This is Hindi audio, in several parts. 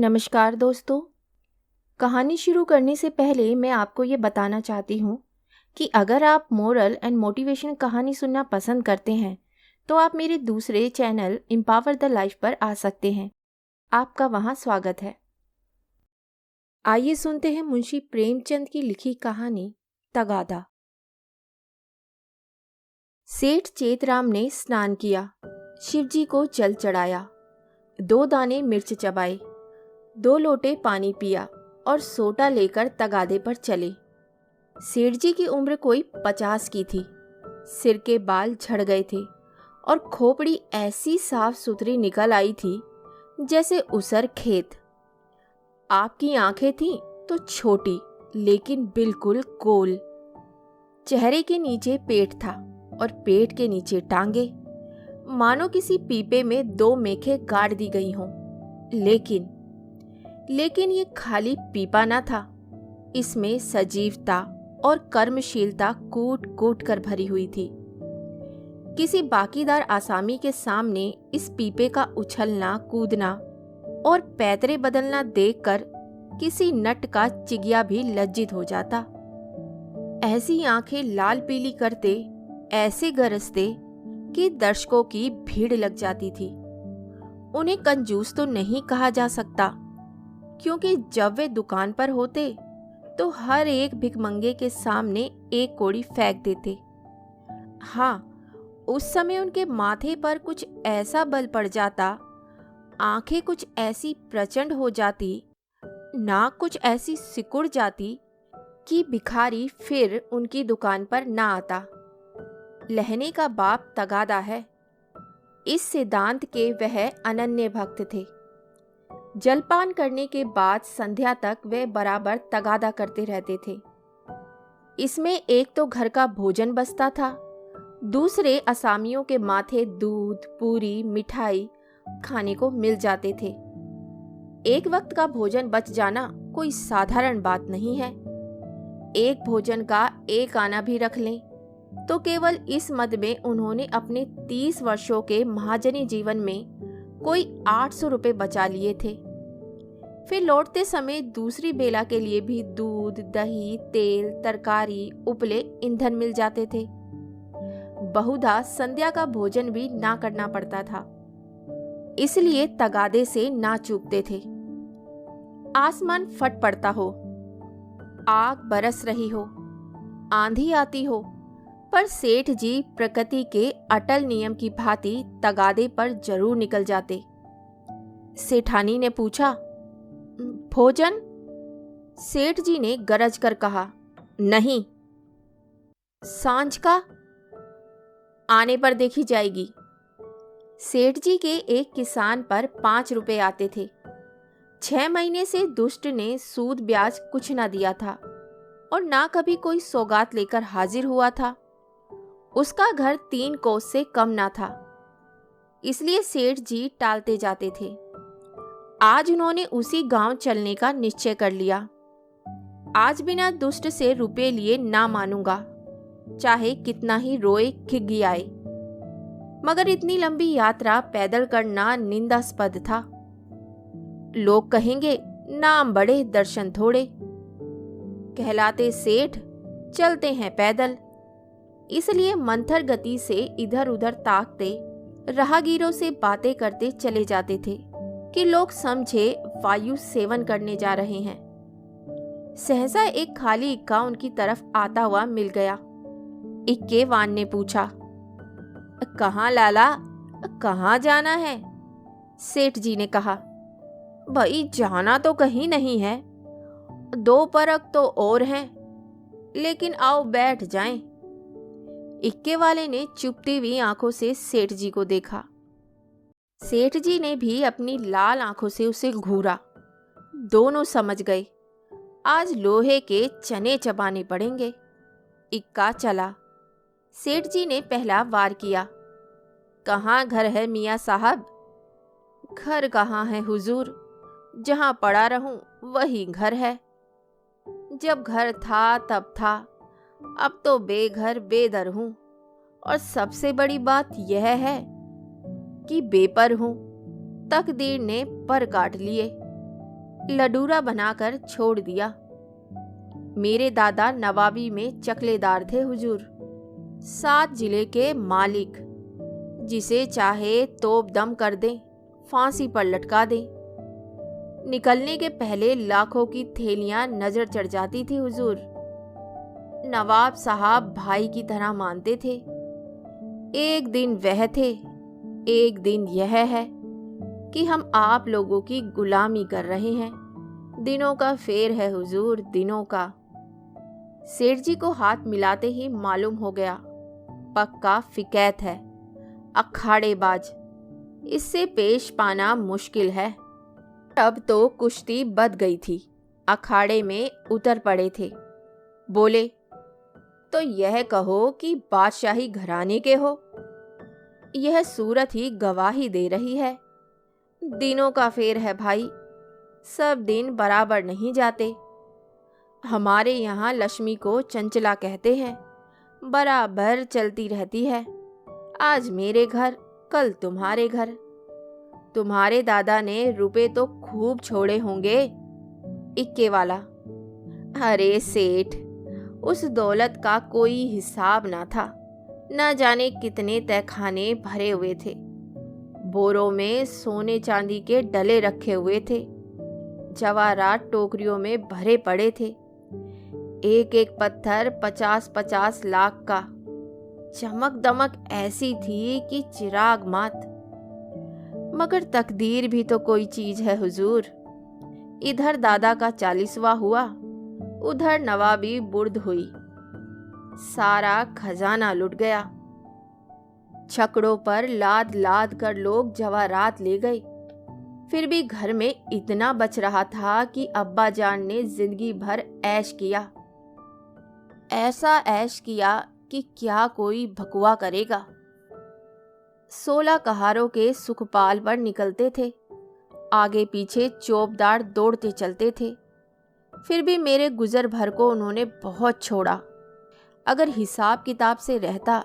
नमस्कार दोस्तों। कहानी शुरू करने से पहले मैं आपको ये बताना चाहती हूँ कि अगर आप मोरल एंड मोटिवेशन कहानी सुनना पसंद करते हैं तो आप मेरे दूसरे चैनल एम्पावर द लाइफ पर आ सकते हैं। आपका वहाँ स्वागत है। आइए सुनते हैं मुंशी प्रेमचंद की लिखी कहानी तगादा। सेठ चेतराम ने स्नान किया, शिवजी को जल चढ़ाया, 2 दाने मिर्च चबाए, 2 लोटे पानी पिया और सोटा लेकर तगादे पर चले। सेठ जी की उम्र कोई 50 की थी। सिर के बाल झड़ गए थे और खोपड़ी ऐसी साफ सुथरी निकल आई थी जैसे उसर खेत। आपकी आंखें थीं तो छोटी लेकिन बिल्कुल गोल। चेहरे के नीचे पेट था और पेट के नीचे टांगे, मानो किसी पीपे में 2 मेखें गाड़ दी गई हों। लेकिन ये खाली पीपा न था, इसमें सजीवता और कर्मशीलता कूट कूट कर भरी हुई थी। किसी बाकीदार आसामी के सामने इस पीपे का उछलना कूदना और पैतरे बदलना देखकर किसी नट का चिगिया भी लज्जित हो जाता। ऐसी आंखें लाल पीली करते, ऐसे गरजते कि दर्शकों की भीड़ लग जाती थी। उन्हें कंजूस तो नहीं कहा जा सकता, क्योंकि जब वे दुकान पर होते तो हर एक भिखमंगे के सामने एक कौड़ी फेंक देते। हाँ, उस समय उनके माथे पर कुछ ऐसा बल पड़ जाता, आंखें कुछ ऐसी प्रचंड हो जाती, नाक कुछ ऐसी सिकुड़ जाती कि भिखारी फिर उनकी दुकान पर ना आता। लहने का बाप तगादा है, इस सिद्धांत के वह अनन्य भक्त थे। जलपान करने के बाद संध्या तक वे बराबर तगादा करते रहते थे। इसमें एक तो घर का भोजन बचता था, दूसरे असामियों के माथे दूध, पूरी, मिठाई खाने को मिल जाते थे। एक वक्त का भोजन बच जाना कोई साधारण बात नहीं है। एक भोजन का एक आना भी रख लें तो केवल इस मद में उन्होंने अपने 30 वर्षों के महाजनी जीवन में कोई 800 रुपए बचा लिए थे। फिर लौटते समय दूसरी बेला के लिए भी दूध, दही, तेल, तरकारी, उपले, ईंधन मिल जाते थे। बहुधा संध्या का भोजन भी ना करना पड़ता था, इसलिए तगादे से ना चूकते थे। आसमान फट पड़ता हो, आग बरस रही हो, आंधी आती हो, पर सेठ जी प्रकृति के अटल नियम की भांति तगादे पर जरूर निकल जाते। सेठानी ने पूछा, भोजन? सेठ जी ने गरज कर कहा, नहीं। सांझ का? आने पर देखी जाएगी। सेठ जी के एक किसान पर 5 रुपए आते थे। 6 महीने से दुष्ट ने सूद ब्याज कुछ ना दिया था और ना कभी कोई सौगात लेकर हाजिर हुआ था। उसका घर 3 कोस से कम ना था, इसलिए सेठ जी टालते जाते थे। आज उन्होंने उसी गांव चलने का निश्चय कर लिया। आज बिना दुष्ट से रुपए लिए ना मानूंगा, चाहे कितना ही रोए खिगियाए। मगर इतनी लंबी यात्रा पैदल करना निंदास्पद था। लोग कहेंगे, नाम बड़े दर्शन थोड़े, कहलाते सेठ, चलते हैं पैदल। इसलिए मंथर गति से इधर उधर ताकते, राहगीरों से बातें करते चले जाते थे कि लोग समझे वायु सेवन करने जा रहे हैं। सहसा एक खाली इक्का उनकी तरफ आता हुआ मिल गया। इक्के वान ने पूछा, कहाँ लाला, कहाँ जाना है? सेठ जी ने कहा, भाई जाना तो कहीं नहीं है, 2 परक तो और हैं, लेकिन आओ बैठ जाएं। इक्के वाले ने चुपती हुई आंखों से सेठ जी को देखा। सेठ जी ने भी अपनी लाल आंखों से उसे घूरा। दोनों समझ गए, आज लोहे के चने चबाने पड़ेंगे। इक्का चला। सेठ जी ने पहला वार किया, कहाँ घर है मियाँ साहब? घर कहाँ है हुजूर, जहाँ पड़ा रहूं वही घर है। जब घर था तब था, अब तो बेघर बेदर हूं, और सबसे बड़ी बात यह है कि बेपर हूं, तकदीर ने पर काट लिए। लडूरा बनाकर छोड़ दिया। मेरे दादा नवाबी में चकलेदार थे हुजूर, 7 जिले के मालिक, जिसे चाहे तोप दम कर दें, फांसी पर लटका दें। निकलने के पहले लाखों की थैलियां नजर चढ़ जाती थी हुजूर। नवाब साहब भाई की तरह मानते थे। एक दिन वह थे, एक दिन यह है कि हम आप लोगों की गुलामी कर रहे हैं। दिनों का फेर है हुजूर, दिनों का। सेठ जी को हाथ मिलाते ही मालूम हो गया, पक्का फिकैत है, अखाड़ेबाज, इससे पेश पाना मुश्किल है। अब तो कुश्ती बध गई थी, अखाड़े में उतर पड़े थे। बोले, तो यह कहो कि बादशाही घराने के हो। यह सूरत ही गवाही दे रही है। दिनों का फेर है भाई, सब दिन बराबर नहीं जाते। हमारे यहाँ लक्ष्मी को चंचला कहते हैं, बराबर चलती रहती है। आज मेरे घर, कल तुम्हारे घर। तुम्हारे दादा ने रुपए तो खूब छोड़े होंगे। इक्के वाला, अरे सेठ, उस दौलत का कोई हिसाब ना था। न जाने कितने तहखाने भरे हुए थे। बोरों में सोने चांदी के डले रखे हुए थे। जवाहरात टोकरियों में भरे पड़े थे। एक एक पत्थर 50-50 लाख का। चमक दमक ऐसी थी कि चिराग मात। मगर तकदीर भी तो कोई चीज है हुजूर। इधर दादा का 40वां हुआ, उधर नवाबी बुर्द हुई। सारा खजाना लुट गया। छकड़ों पर लाद लाद कर लोग जवाहरात ले गए। फिर भी घर में इतना बच रहा था कि अब्बा जान ने जिंदगी भर ऐश किया। ऐसा ऐश किया कि क्या कोई भकुआ करेगा। 16 कहारों के सुखपाल पर निकलते थे। आगे पीछे चौबदार दौड़ते चलते थे। फिर भी मेरे गुजर भर को उन्होंने बहुत छोड़ा। अगर हिसाब किताब से रहता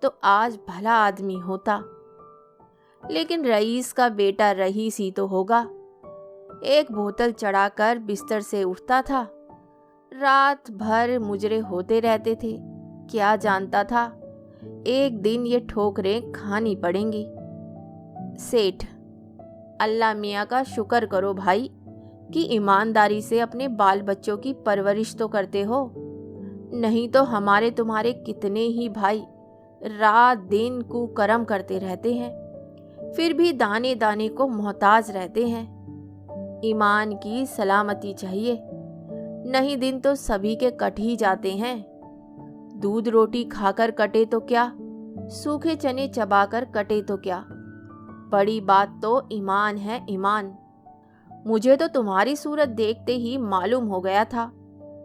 तो आज भला आदमी होता। लेकिन रईस का बेटा रईस ही तो होगा। एक बोतल चढ़ाकर बिस्तर से उठता था। रात भर मुजरे होते रहते थे। क्या जानता था एक दिन ये ठोकरें खानी पड़ेंगी। सेठ, अल्लाह मियाँ का शुक्र करो भाई कि ईमानदारी से अपने बाल बच्चों की परवरिश तो करते हो। नहीं तो हमारे तुम्हारे कितने ही भाई रात दिन कुकर्म करते रहते हैं, फिर भी दाने दाने को मोहताज रहते हैं। ईमान की सलामती चाहिए, नहीं दिन तो सभी के कट ही जाते हैं। दूध रोटी खाकर कटे तो क्या, सूखे चने चबाकर कटे तो क्या। बड़ी बात तो ईमान है, ईमान। मुझे तो तुम्हारी सूरत देखते ही मालूम हो गया था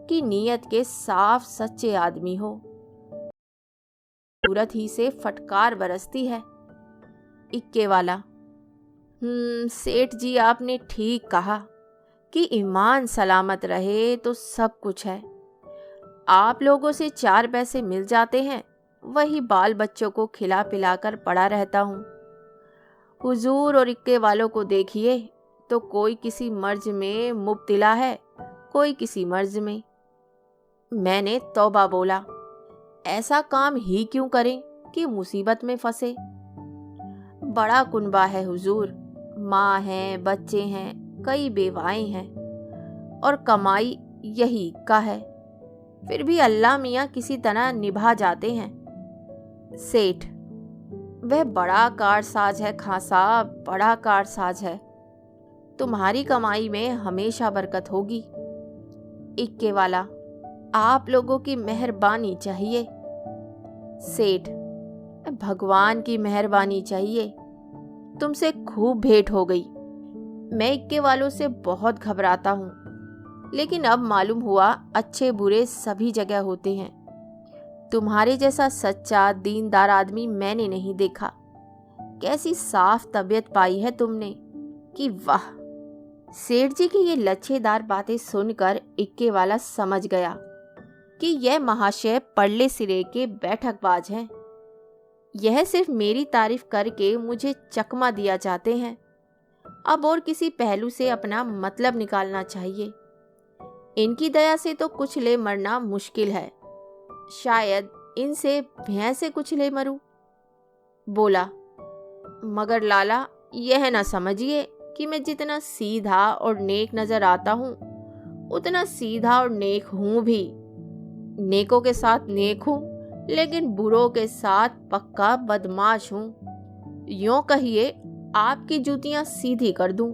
कि नीयत के साफ सच्चे आदमी हो। सूरत ही से फटकार बरसती है। इक्के वाला, सेठ जी आपने ठीक कहा कि ईमान सलामत रहे तो सब कुछ है। आप लोगों से 4 पैसे मिल जाते हैं, वही बाल बच्चों को खिला पिलाकर पड़ा रहता हूँ। हुजूर और इक्के वालों को देखिए तो कोई किसी मर्ज में मुब्तिला है, कोई किसी मर्ज में। मैंने तौबा बोला, ऐसा काम ही क्यों करें कि मुसीबत में फंसे। बड़ा कुनबा है हुजूर, माँ हैं, बच्चे हैं, कई बेवाएं हैं और कमाई यही का है। फिर भी अल्लाह मियाँ किसी तरह निभा जाते हैं। सेठ, वह बड़ा कारसाज है खां साहब, बड़ा कारसाज है। तुम्हारी कमाई में हमेशा बरकत होगी। इक्के वाला, आप लोगों की मेहरबानी चाहिए। सेठ, भगवान की मेहरबानी चाहिए। तुमसे खूब भेंट हो गई। मैं इक्के वालों से बहुत घबराता हूँ, लेकिन अब मालूम हुआ अच्छे बुरे सभी जगह होते हैं। तुम्हारे जैसा सच्चा दीनदार आदमी मैंने नहीं देखा। कैसी साफ तबीयत पाई है तुमने कि वाह। सेठ जी की ये लच्छेदार बातें सुनकर इक्के वाला समझ गया कि यह महाशय परले सिरे के बैठकबाज हैं। यह सिर्फ मेरी तारीफ करके मुझे चकमा दिया चाहते हैं। अब और किसी पहलू से अपना मतलब निकालना चाहिए। इनकी दया से तो कुछ ले मरना मुश्किल है, शायद इनसे भैं से कुछ ले मरूं। बोला, मगर लाला, यह न समझिए कि मैं जितना सीधा और नेक नजर आता हूँ उतना सीधा और नेक हूँ भी। नेकों के साथ नेक हूँ, लेकिन बुरों के साथ पक्का बदमाश हूँ। यूं कहिए आपकी जूतियां सीधी कर दूं,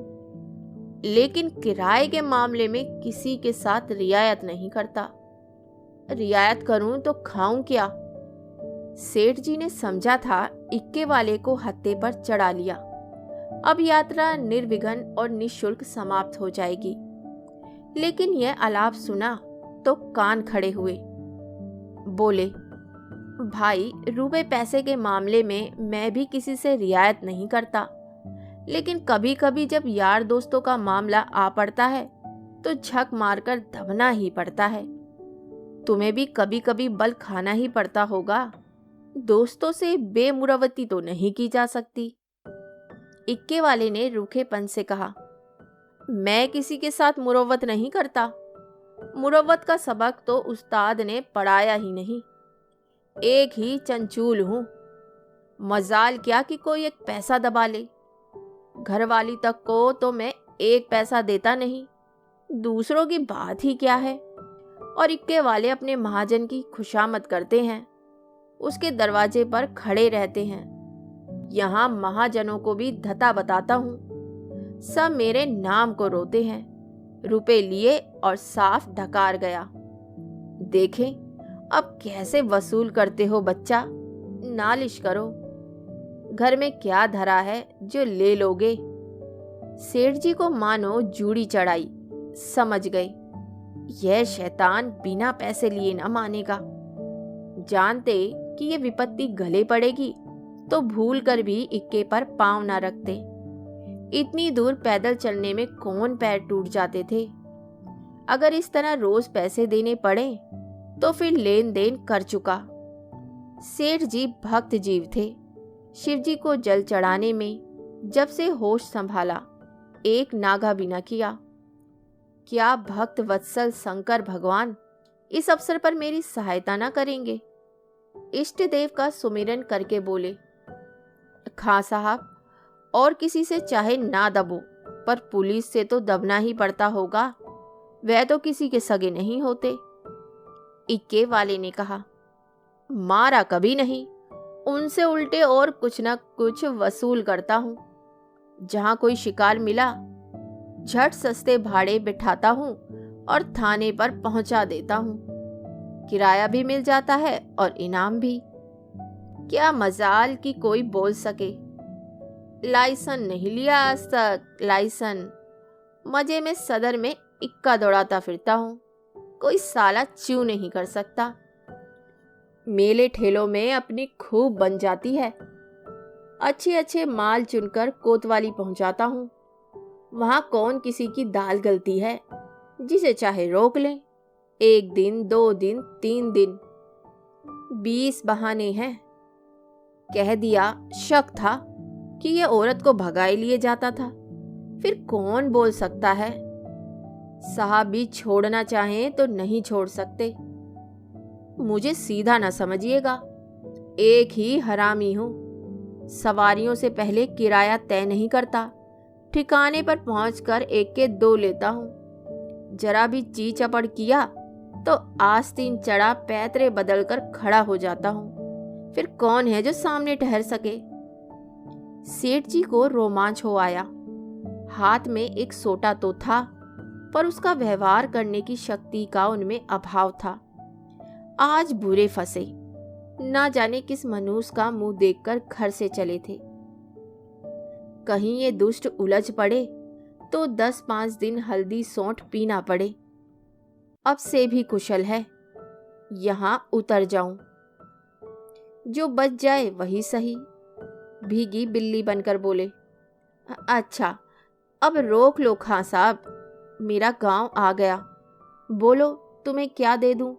लेकिन किराए के मामले में किसी के साथ रियायत नहीं करता। रियायत करूं तो खाऊं क्या? सेठ जी ने समझा था इक्के वाले को हत्थे पर चढ़ा लिया, अब यात्रा निर्विघ्न और निःशुल्क समाप्त हो जाएगी। लेकिन यह आलाप सुना तो कान खड़े हुए। बोले, भाई, रुपए पैसे के मामले में मैं भी किसी से रियायत नहीं करता, लेकिन कभी कभी जब यार दोस्तों का मामला आ पड़ता है तो झक मारकर दबना ही पड़ता है। तुम्हें भी कभी कभी बल खाना ही पड़ता होगा। दोस्तों से बेमुरवती तो नहीं की जा सकती। इक्के वाले ने रूखेपन से कहा, मैं किसी के साथ मुरव्वत नहीं करता। मुरव्वत का सबक तो उस्ताद ने पढ़ाया ही नहीं। एक ही चंचूल हूं। मजाल क्या कि कोई एक पैसा दबा ले। घरवाली तक को तो मैं एक पैसा देता नहीं, दूसरों की बात ही क्या है। और इक्के वाले अपने महाजन की खुशामद करते हैं, उसके दरवाजे पर खड़े रहते हैं। यहाँ महाजनों को भी धता बताता हूँ, सब मेरे नाम को रोते हैं। रुपए लिए और साफ ढकार गया। देखें अब कैसे वसूल करते हो बच्चा, नालिश करो। घर में क्या धरा है जो ले लोगे? सेठ जी को मानो जूड़ी चढ़ाई। समझ गए, यह शैतान बिना पैसे लिए न मानेगा। जानते कि ये विपत्ति गले पड़ेगी तो भूल कर भी इक्के पर पांव न रखते। इतनी दूर पैदल चलने में कौन पैर टूट जाते थे। अगर इस तरह रोज पैसे देने पड़े तो फिर लेन देन कर चुका। सेठ जी भक्त जीव थे। शिव जी को जल चढ़ाने में जब से होश संभाला एक नागा भी न किया। क्या भक्त वत्सल शंकर भगवान इस अवसर पर मेरी सहायता न करेंगे? इष्ट देव का सुमिरन करके बोले, खां साहब, और किसी से चाहे ना दबो, पर पुलिस से तो दबना ही पड़ता होगा। वह तो किसी के सगे नहीं होते। इक्के वाले ने कहा, मारा कभी नहीं, उनसे उल्टे और कुछ न कुछ वसूल करता हूं। जहां कोई शिकार मिला झट सस्ते भाड़े बिठाता हूं और थाने पर पहुंचा देता हूं। किराया भी मिल जाता है और इनाम भी। क्या मजाल कि कोई बोल सके, लाइसन नहीं लिया आज तक, लाइसन। मजे में सदर में इक्का दौड़ाता फिरता हूं, कोई साला च्यू नहीं कर सकता। मेले ठेलों में अपनी खूब बन जाती है। अच्छे अच्छे माल चुनकर कोतवाली पहुंचाता हूं। वहां कौन किसी की दाल गलती है, जिसे चाहे रोक लें। 1 दिन, 2 दिन, 3 दिन, 20 बहाने हैं। कह दिया शक था कि यह औरत को भगाए लिए जाता था, फिर कौन बोल सकता है। साहब भी छोड़ना चाहें तो नहीं छोड़ सकते। मुझे सीधा ना समझिएगा, एक ही हरामी हूं। सवारियों से पहले किराया तय नहीं करता, ठिकाने पर पहुंचकर 1 के 2 लेता हूं। जरा भी ची चपड़ किया तो आस्तीन चढ़ा पैतरे बदल कर खड़ा हो जाता हूं। फिर कौन है जो सामने ठहर सके? सेठ जी को रोमांच हो आया। हाथ में एक सोटा तो था, पर उसका व्यवहार करने की शक्ति का उनमें अभाव था। आज बुरे फंसे, ना जाने किस मनूस का मुंह देखकर घर से चले थे। कहीं ये दुष्ट उलझ पड़े तो 10-5 दिन हल्दी सौंठ पीना पड़े। अब से भी कुशल है, यहां उतर जाऊं, जो बच जाए वही सही। भीगी बिल्ली बनकर बोले, अच्छा अब रोक लो खां साहब, मेरा गांव आ गया। बोलो तुम्हें क्या दे दूं?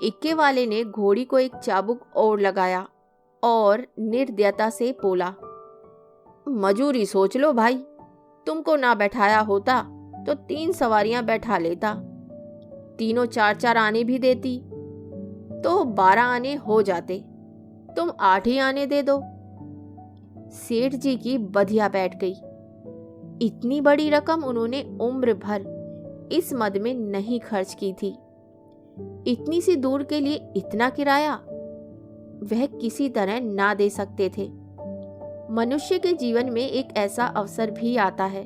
इक्के वाले ने घोड़ी को एक चाबुक और लगाया और निर्दयता से बोला, मजूरी सोच लो भाई, तुमको ना बैठाया होता तो 3 सवारियां बैठा लेता, तीनों 4-4 आने भी देती तो 12 आने हो जाते। तुम 8 ही आने दे दो। सेठ जी की बधिया बैठ गई। इतनी बड़ी रकम उन्होंने उम्र भर इस मद में नहीं खर्च की थी। इतनी सी दूर के लिए इतना किराया वह किसी तरह ना दे सकते थे। मनुष्य के जीवन में एक ऐसा अवसर भी आता है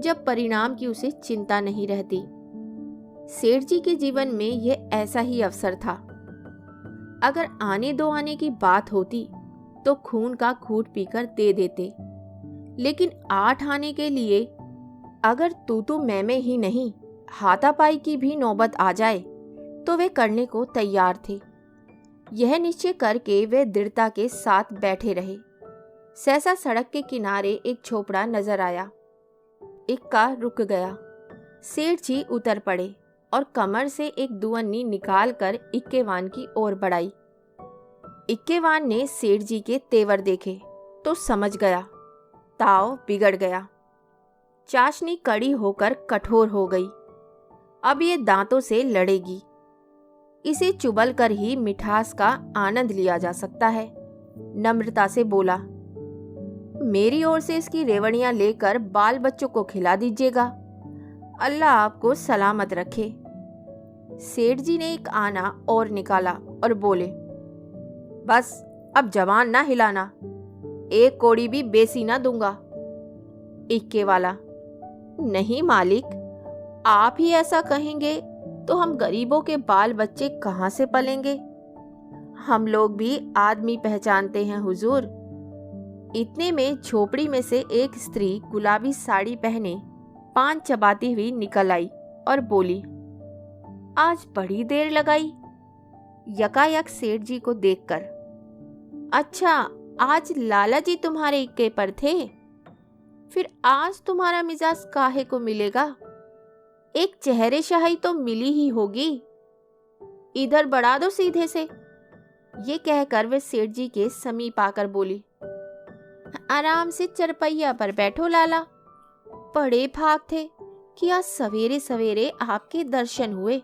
जब परिणाम की उसे चिंता नहीं रहती। सेठ जी के जीवन में यह ऐसा ही अवसर था। अगर आने दो आने की बात होती तो खून का घूंट पीकर दे देते, लेकिन 8 आने के लिए अगर तू मैं ही नहीं हाथापाई की भी नौबत आ जाए तो वे करने को तैयार थे। यह निश्चय करके वे दृढ़ता के साथ बैठे रहे। सहसा सड़क के किनारे एक झोपड़ा नजर आया। इक्का रुक गया। सेठ जी उतर पड़े और कमर से एक दुअन्नी निकालकर इक्केवान की ओर बढ़ाई। इक्केवान ने सेठ जी के तेवर देखे तो समझ गया ताव बिगड़ गया। चाशनी कड़ी होकर कठोर हो गई। अब ये दांतों से लड़ेगी। इसे चुबल कर ही मिठास का आनंद लिया जा सकता है। नम्रता से बोला, मेरी ओर से इसकी रेवड़ियां लेकर बाल बच्चों को खिला दीजिएगा। अल्लाह आपको सलामत रखे। सेठ जी ने एक आना और निकाला और बोले, बस अब जवान ना हिलाना, एक कोड़ी भी बेसी ना दूंगा। इक्के वाला, नहीं मालिक, आप ही ऐसा कहेंगे तो हम गरीबों के बाल बच्चे कहाँ से पलेंगे? हम लोग भी आदमी पहचानते हैं हुजूर। इतने में झोपड़ी में से एक स्त्री गुलाबी साड़ी पहने पान चबाती हुई निकल आई और बोली, आज बड़ी देर लगाई। यकायक सेठ जी को देखकर, अच्छा आज लाला जी तुम्हारे इक्के पर थे? फिर आज तुम्हारा मिजाज काहे को मिलेगा? एक चेहरे शाही तो मिली ही होगी। इधर बढ़ा दो सीधे से। ये कहकर वे सेठ जी के समीप आकर बोली, आराम से चरपैया पर बैठो लाला। बड़े भाग थे कि आज सवेरे सवेरे आपके दर्शन हुए।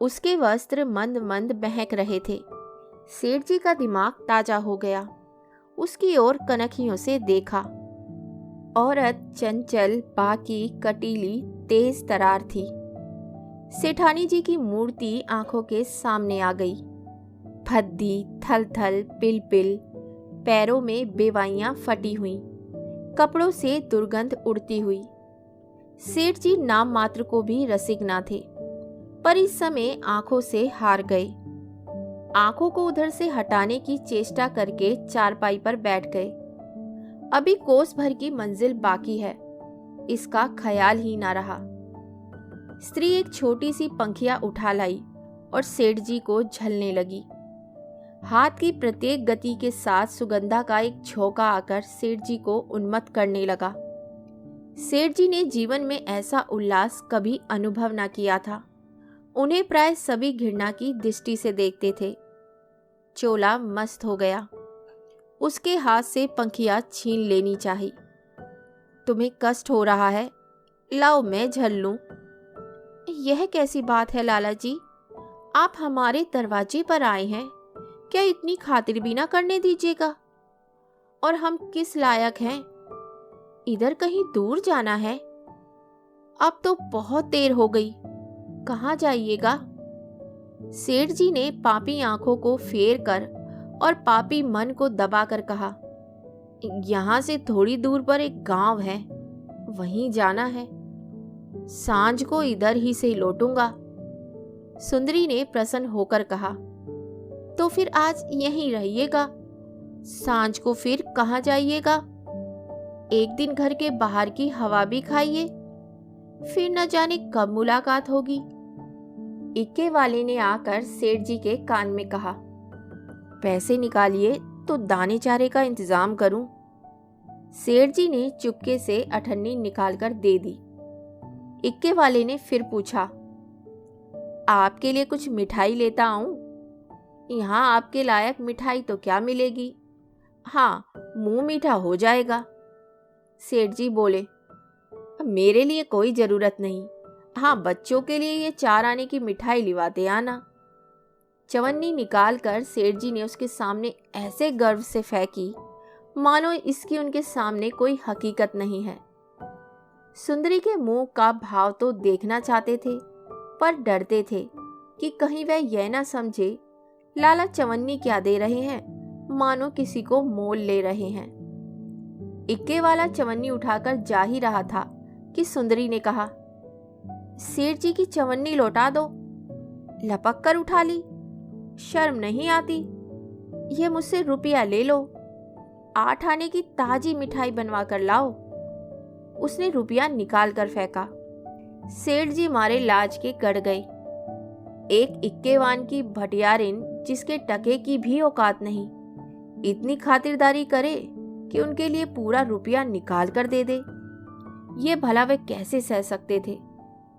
उसके वस्त्र मंद मंद महक रहे थे। सेठ जी का दिमाग ताजा हो गया। उसकी ओर कनखियों से देखा। औरत चंचल, बाकी, कटीली, तेज तरार थी। सेठानी जी की मूर्ति आंखों के सामने आ गई। भद्दी, थल थल, पिल पिल, पैरों में बेवाइयां फटी हुई, कपड़ों से दुर्गंध उड़ती हुई। सेठ जी नाम मात्र को भी रसिक ना थे, पर इस समय आंखों से हार गए। आंखों को उधर से हटाने की चेष्टा करके चारपाई पर बैठ गए। अभी कोस भर की मंजिल बाकी है, इसका ख्याल ही ना रहा। स्त्री एक छोटी सी पंखिया उठा लाई और सेठ जी को झलने लगी। हाथ की प्रत्येक गति के साथ सुगंधा का एक झोंका आकर सेठ जी को उन्मत्त करने लगा। सेठ जी ने जीवन में ऐसा उल्लास कभी अनुभव न किया था। उन्हें प्राय सभी घृणा की दृष्टि से देखते थे। चोला मस्त हो गया। उसके हाथ से पंखिया छीन लेनी चाहिए। तुम्हें कष्ट हो रहा है, लाओ मैं झल लूं। यह कैसी बात है लाला जी? आप हमारे दरवाजे पर आए हैं, क्या इतनी खातिर भी ना करने दीजिएगा? और हम किस लायक हैं? इधर कहीं दूर जाना है? अब तो बहुत देर हो गई, कहाँ जाइएगा? सेठ जी ने पापी आंखों को फेर कर और पापी मन को दबाकर कहा, यहाँ से थोड़ी दूर पर एक गांव है, वहीं जाना है। सांझ को इधर ही से लौटूंगा। सुंदरी ने प्रसन्न होकर कहा, तो फिर आज यहीं रहिएगा, सांझ को फिर कहाँ जाइएगा? एक दिन घर के बाहर की हवा भी खाइए, फिर न जाने कब मुलाकात होगी। इक्के वाले ने आकर सेठ जी के कान में कहा, पैसे निकालिए तो दाने चारे का इंतजाम करूं। सेठ जी ने चुपके से अठन्नी निकालकर दे दी। इक्के वाले ने फिर पूछा, आपके लिए कुछ मिठाई लेता आऊं? यहाँ आपके लायक मिठाई तो क्या मिलेगी, हाँ मुंह मीठा हो जाएगा। सेठ जी बोले, मेरे लिए कोई जरूरत नहीं। हाँ, बच्चों के लिए ये 4 आने की मिठाई लिवाते आना। चवन्नी निकालकर सेठ जी ने उसके सामने ऐसे गर्व से फेंकी मानो इसकी उनके सामने कोई हकीकत नहीं है। सुंदरी के मुंह का भाव तो देखना चाहते थे, पर डरते थे कि कहीं वह यह ना समझे लाला चवन्नी क्या दे रहे हैं, मानो किसी को मोल ले रहे हैं। इक्के वाला चवन्नी उठाकर जा ही रहा था कि सुंदरी ने कहा, सेठ जी की चवन्नी लौटा दो। लपक कर उठा ली। शर्म नहीं आती? ये मुझसे रुपया ले लो, 8 आने की ताजी मिठाई बनवा कर लाओ। उसने रुपया निकाल कर फेंका। सेठ जी मारे लाज के गड़ गए। एक इक्केवान की भटियारिन जिसके टके की भी औकात नहीं, इतनी खातिरदारी करे कि उनके लिए पूरा रुपया निकाल कर दे दे। ये भला वे कैसे सह सकते थे।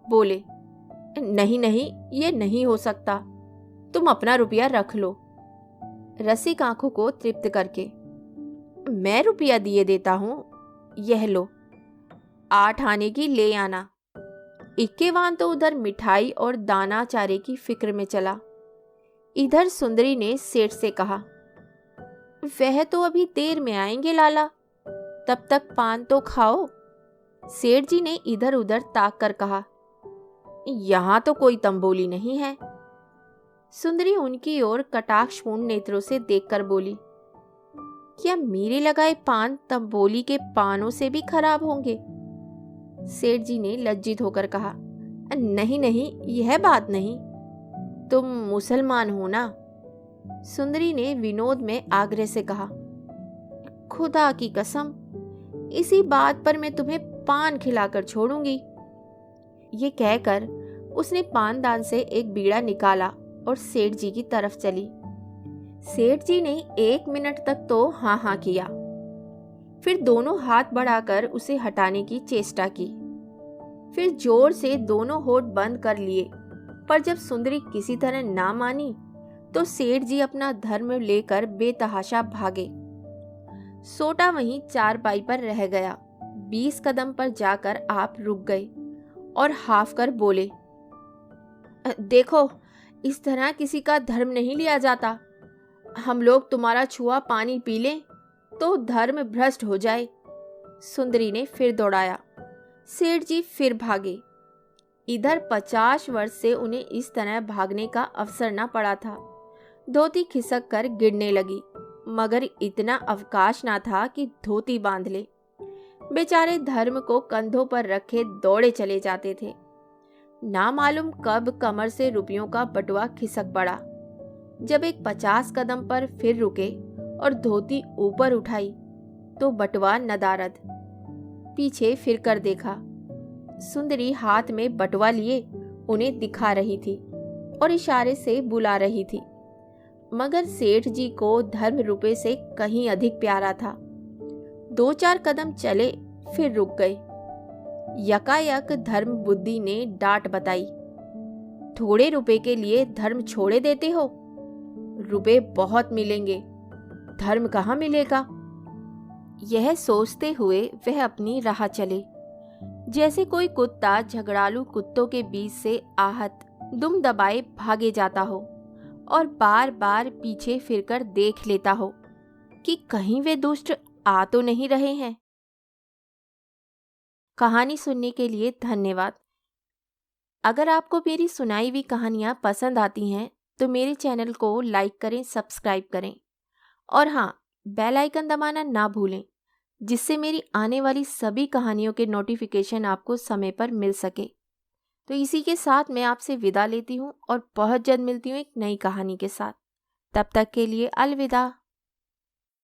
बोले, नहीं नहीं, ये नहीं हो सकता, तुम अपना रुपया रख लो। रसिक आंखों को तृप्त करके, मैं रुपया दिए देता हूं, यह लो, 8 आने की ले आना। इक्केवान तो उधर मिठाई और दाना चारे की फिक्र में चला। इधर सुंदरी ने सेठ से कहा, वह तो अभी देर में आएंगे लाला, तब तक पान तो खाओ। सेठ जी ने इधर उधर ताक कर कहा, यहां तो कोई तंबोली नहीं है। सुंदरी उनकी ओर कटाक्षपूर्ण नेत्रों से देखकर बोली, क्या मेरे लगाए पान तंबोली के पानों से भी खराब होंगे? सेठ जी ने लज्जित होकर कहा, नहीं नहीं, यह बात नहीं, तुम मुसलमान हो ना। सुंदरी ने विनोद में आग्रह से कहा, खुदा की कसम, इसी बात पर मैं तुम्हें पान खिलाकर छोड़ूंगी। ये कहकर उसने पानदान से एक बीड़ा निकाला और सेठ जी की तरफ चली। सेठ जी ने 1 मिनट तक तो हाँ हाँ किया, फिर दोनों हाथ बढ़ाकर उसे हटाने की चेष्टा की। फिर जोर से दोनों होठ बंद कर लिए, पर जब सुंदरी किसी तरह ना मानी तो सेठ जी अपना धर्म लेकर बेतहाशा भागे। सोटा वहीं चारपाई पर रह गया। 20 कदम पर जाकर आप रुक गए और हाफ कर बोले, देखो, इस तरह किसी का धर्म नहीं लिया जाता। हम लोग तुम्हारा छुआ पानी पी लें तो धर्म भ्रष्ट हो जाए। सुंदरी ने फिर दौड़ाया। सेठ जी फिर भागे। इधर 50 वर्ष से उन्हें इस तरह भागने का अवसर न पड़ा था। धोती खिसक कर गिरने लगी, मगर इतना अवकाश ना था कि धोती बांध ले। बेचारे धर्म को कंधों पर रखे दौड़े चले जाते थे। ना मालूम कब कमर से रुपयों का बटुआ खिसक पड़ा। जब एक 50 कदम पर फिर रुके और धोती ऊपर उठाई तो बटुआ नदारद। पीछे फिर कर देखा। सुंदरी हाथ में बटुआ लिए उन्हें दिखा रही थी और इशारे से बुला रही थी, मगर सेठ जी को धर्म रुपए से कहीं अधिक प्यारा था। 2-4 कदम चले, फिर रुक गए। यकायक धर्म बुद्धि ने डांट बताई, थोड़े रुपए के लिए धर्म छोड़े देते हो? रुपए बहुत मिलेंगे, धर्म कहाँ मिलेगा? यह सोचते हुए वह अपनी राह चले, जैसे कोई कुत्ता झगड़ालू कुत्तों के बीच से आहत दुम दबाए भागे जाता हो और बार बार पीछे फिरकर देख लेता हो कि कहीं वे दुष्ट आ तो नहीं रहे हैं। कहानी सुनने के लिए धन्यवाद। अगर आपको मेरी सुनाई हुई कहानियाँ पसंद आती हैं तो मेरे चैनल को लाइक करें, सब्सक्राइब करें और हाँ, बेल आइकन दबाना ना भूलें, जिससे मेरी आने वाली सभी कहानियों के नोटिफिकेशन आपको समय पर मिल सके। तो इसी के साथ मैं आपसे विदा लेती हूँ और बहुत जल्द मिलती हूँ एक नई कहानी के साथ। तब तक के लिए अलविदा।